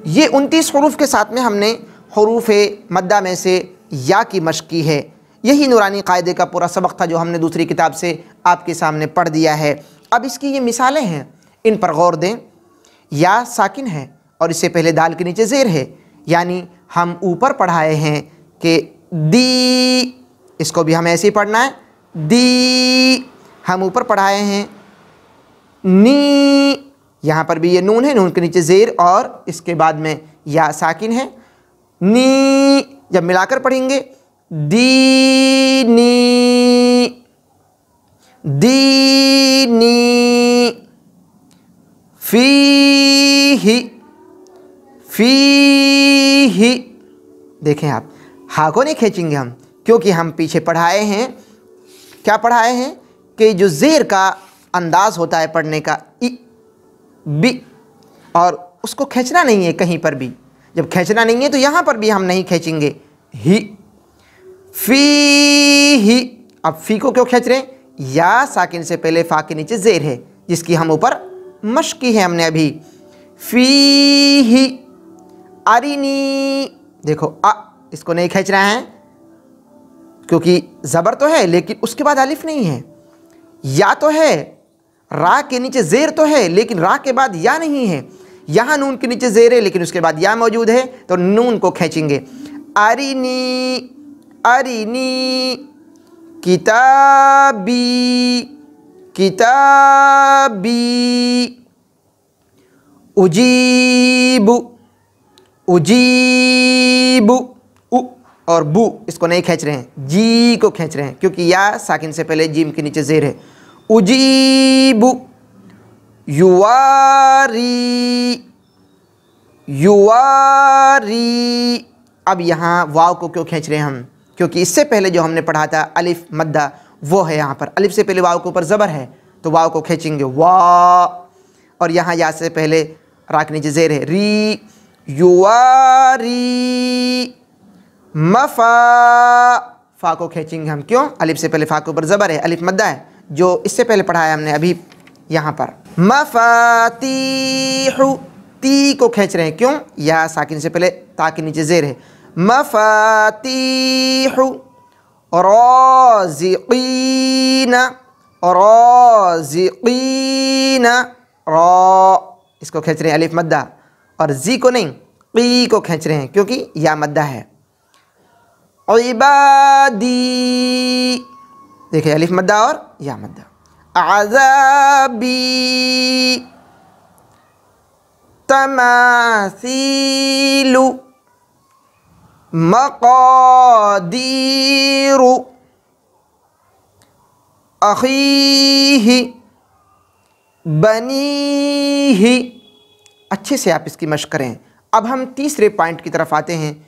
ये 29 हरूफ के साथ में हमने हरूफ मद्दा में से या की मश्क की है। यही नूरानी कायदे का पूरा सबक था जो हमने दूसरी किताब से आपके सामने पढ़ दिया है। अब इसकी ये मिसालें हैं, इन पर गौर दें। या साकिन है और इससे पहले दाल के नीचे ज़ेर है, यानी हम ऊपर पढ़ाए हैं कि दी, इसको भी हमें ऐसे ही पढ़ना है, दी। हम ऊपर पढ़ाए हैं नी, यहाँ पर भी ये नून है, नून के नीचे ज़ेर और इसके बाद में या साकिन है, नी। जब मिलाकर पढ़ेंगे दीनी, दीनी, फीही, फीही। देखें आप, हा को नहीं खींचेंगे हम, क्योंकि हम पीछे पढ़ाए हैं, क्या पढ़ाए हैं कि जो ज़ेर का अंदाज़ होता है पढ़ने का, इ, बी, और उसको खींचना नहीं है कहीं पर भी। जब खींचना नहीं है तो यहाँ पर भी हम नहीं खींचेंगे। ही, फी ही। अब फ़ी को क्यों खींच रहे हैं? या साकिन से पहले फ़ा के नीचे ज़ेर है, जिसकी हम ऊपर मश्क की है हमने अभी। फ़ी ही, अरिनी। देखो इसको नहीं खींच रहे हैं क्योंकि ज़बर तो है लेकिन उसके बाद अलिफ नहीं है। या तो है, रा के नीचे ज़ेर तो है लेकिन रा के बाद या नहीं है। यहाँ नून के नीचे ज़ेर है लेकिन उसके बाद या मौजूद है, तो नून को खींचेंगे। अरिनी, अरिनी, किताबी, किताबी, उजीबु, उजीबु। उ और बू, इसको नहीं खींच रहे हैं, जी को खींच रहे हैं क्योंकि या साकिन से पहले जीम के नीचे ज़ेर है। उजीबु, युवारी, युवारी। अब यहाँ वाव को क्यों खींच रहे हैं हम? क्योंकि इससे पहले जो हमने पढ़ा था अलिफ मद्दा, वो है यहाँ पर। अलिफ से पहले वाव के ऊपर ज़बर है तो वाव को खींचेंगे वा, और यहाँ या से पहले रा के नीचे ज़ेर है, री, युवारी, मफ़ा। फ़ा को खींचेंगे हम, क्यों? अलिफ से पहले फ़ा के ऊपर ज़बर है, अलिफ मद्दा है, जो इससे पहले पढ़ाया हमने अभी यहाँ पर। मफ़ातीहु, ती को खींच रहे हैं, क्यों? या साकिन से पहले ता के नीचे ज़ेर है। मफ़ातीहु, राज़िक़ीना, राज़िक़ीना, रा, इसको खींच रहे हैं अलिफ मद्दा, और जी को नहीं, क़ी को खींच रहे हैं क्योंकि या मद्दा है। इबादी, देखिए अलिफ मद्दा और या मद्दा। अज़ाबी, तमासीलु, मक़ादीरु, अख़ीही, बनीही। अच्छे से आप इसकी मश्क करें। अब हम तीसरे पॉइंट की तरफ आते हैं